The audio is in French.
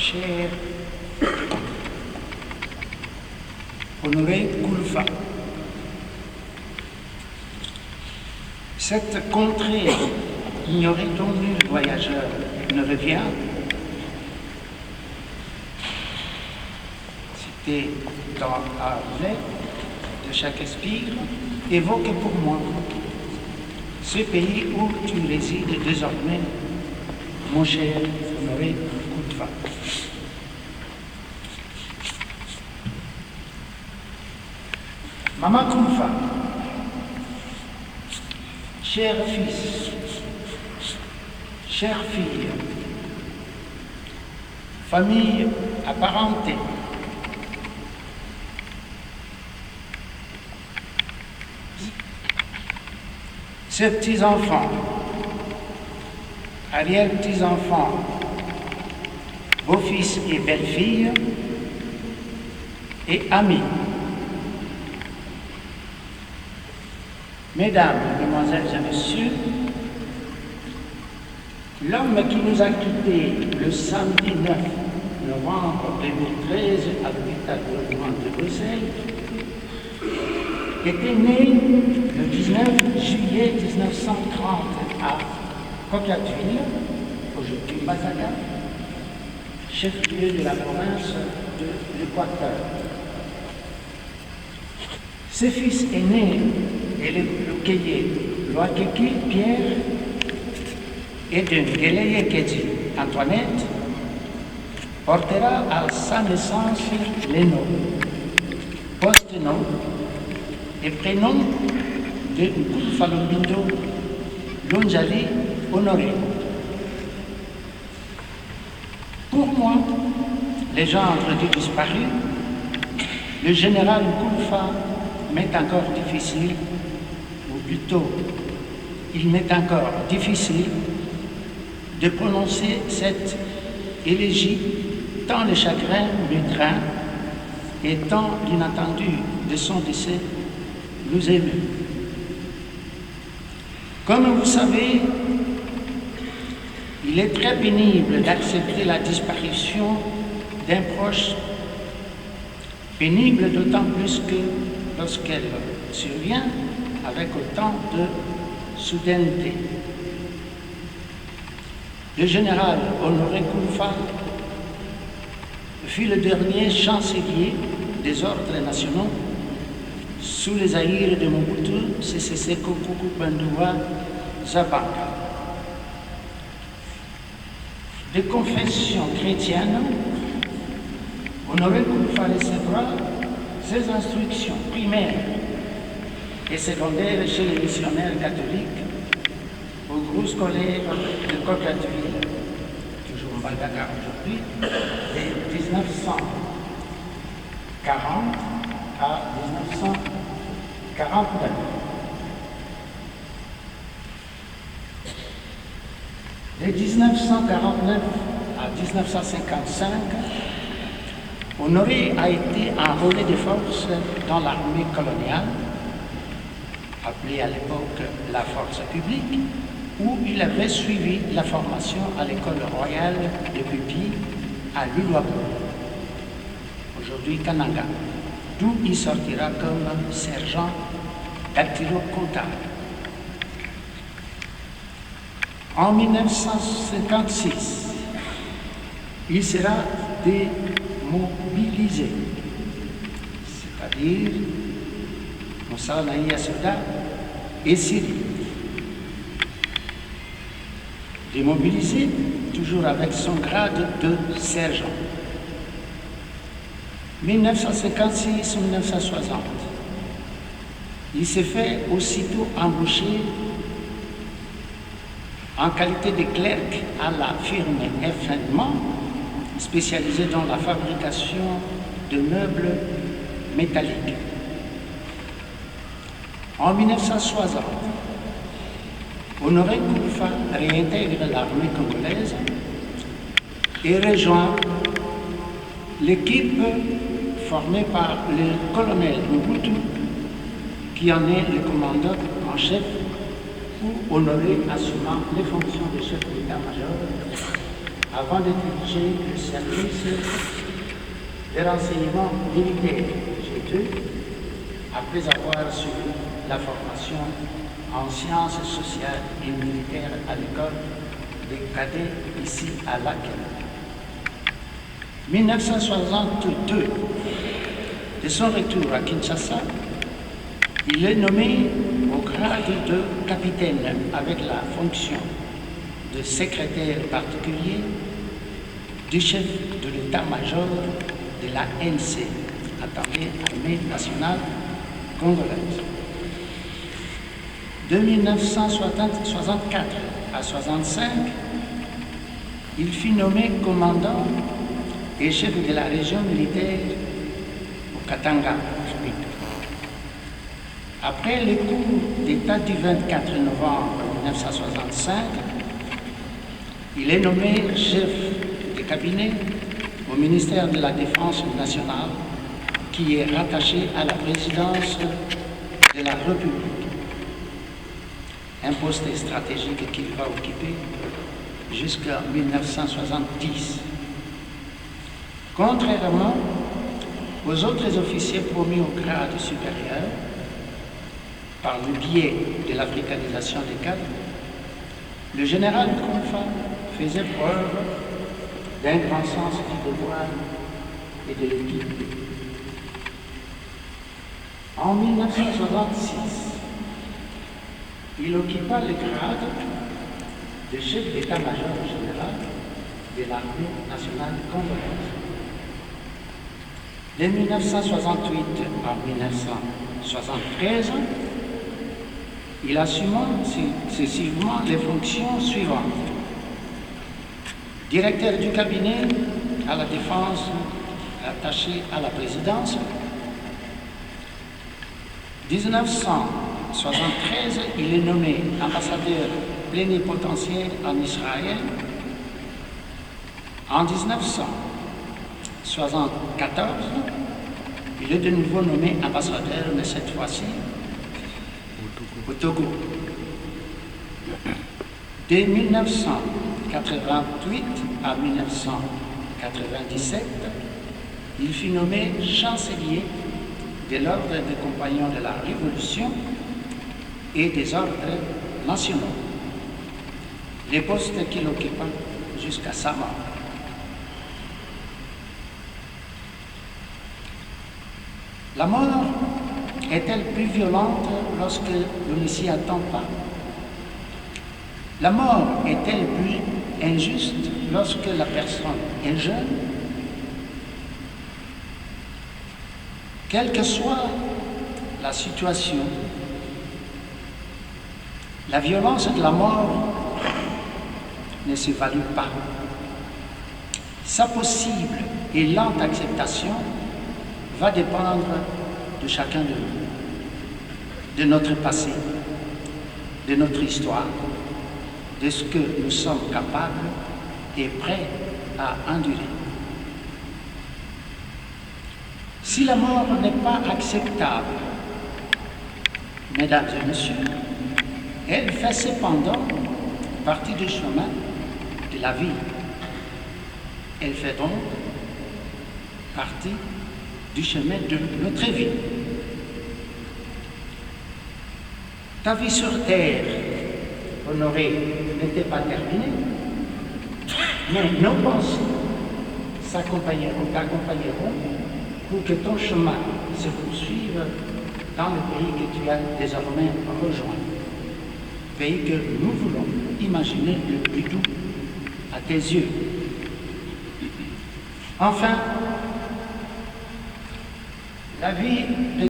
cher Honoré Koulfa, cette contrée ignorée dont nul voyageur ne revient, cité dans Harvey de Shakespeare, évoque pour moi ce pays où tu résides désormais, mon cher Honoré Koulfa. Maman Koulfa, cher fils, chère fille, famille apparentée, ces petits-enfants, arrière-petits-enfants, beaux-fils et belles-filles, et amis. Mesdames, Mesdemoiselles et Messieurs, l'homme qui nous a quittés le samedi 9 novembre 2013 à l'hôpital de Bruxelles était né le 19 juillet 1930 à Coquilhatville, aujourd'hui Mazaga, chef-lieu de la province de l'Équateur. Ses fils aînés et le cahier Loakeki Pierre et de Geleye Kedi Antoinette portera à sa naissance les noms, post-nom et prénom de Koulfa Lombindo Lonjali Honoré. Pour moi, les gendres du disparu, le général Koulfa m'est encore difficile, ou plutôt, il m'est encore difficile de prononcer cette élégie, tant le chagrin me craint et tant l'inattendu de son décès nous émeut. Comme vous savez, il est très pénible d'accepter la disparition d'un proche, pénible d'autant plus que lorsqu'elle survient avec autant de soudaineté. Le général Honoré Koulfa fut le dernier chancelier des ordres nationaux sous les aïrs de Mobutu Sese Seko Kuku Bandoua Zabanga. De confession chrétienne, Honoré Koulfa recevra ses instructions primaires et secondaires chez les missionnaires catholiques au groupe scolaire de Coquilhatville, toujours en Baldaga aujourd'hui, de 1940 à 1949. De 1949 à 1955, Honoré a été enrôlé de force dans l'armée coloniale, appelée à l'époque la force publique, où il avait suivi la formation à l'école royale de pupilles à Luluabu, aujourd'hui Kananga, d'où il sortira comme sergent dactylo-comptable. En 1956, il sera démobilisé, c'est-à-dire Moussa Naïa Souda et Syrie. Démobilisé, toujours avec son grade de sergent. 1956-1960, il s'est fait aussitôt embaucher en qualité de clerc à la firme F. spécialisée dans la fabrication de meubles métalliques. En 1960, Honoré Koulfa réintègre l'armée congolaise et rejoint l'équipe formée par le colonel Mobutu, qui en est le commandant en chef, où Honoré assumant les fonctions de chef d'état-major avant de diriger le service de renseignement militaire G2, après avoir suivi la formation en sciences sociales et militaires à l'école des cadets ici à Laken. 1962, de son retour à Kinshasa, il est nommé au grade de capitaine avec la fonction de secrétaire particulier du chef de l'état-major de l'ANC, appelée Armée nationale congolaise. De 1964 à 1965, il fut nommé commandant et chef de la région militaire au Katanga. Après les coups d'État du 24 novembre 1965, il est nommé chef de cabinet au ministère de la Défense nationale, qui est rattaché à la présidence de la République. Un poste stratégique qu'il va occuper jusqu'en 1970. Contrairement aux autres officiers promus au grade supérieur, par le biais de l'africanisation des cadres, le général Kounfa faisait preuve d'un grand sens du devoir et de l'équité. En 1966, il occupa le grade de chef d'état-major général de l'armée nationale congolaise. De 1968 à 1973, il assuma successivement les fonctions suivantes. Directeur du cabinet à la défense attaché à la présidence. 1973, il est nommé ambassadeur plénipotentiaire en Israël. En 1974, il est de nouveau nommé ambassadeur, mais cette fois-ci au Togo. De 1988 à 1997, il fut nommé chancelier de l'ordre des compagnons de la Révolution et des ordres nationaux, les postes qu'il occupa jusqu'à sa mort. La mort est-elle plus violente lorsque l'on ne s'y attend pas? La mort est-elle plus injuste lorsque la personne est jeune? Quelle que soit la situation, la violence de la mort ne s'évalue pas. Sa possible et lente acceptation va dépendre de chacun de nous, de notre passé, de notre histoire, de ce que nous sommes capables et prêts à endurer. Si la mort n'est pas acceptable, mesdames et messieurs, elle fait cependant partie du chemin de la vie. Elle fait donc partie du chemin de notre vie. Ta vie sur terre, Honoré, n'était pas terminée, mais nos pensées t'accompagneront pour que ton chemin se poursuive dans le pays que tu as désormais rejoint, pays que nous voulons imaginer le plus doux à tes yeux. Enfin, la vie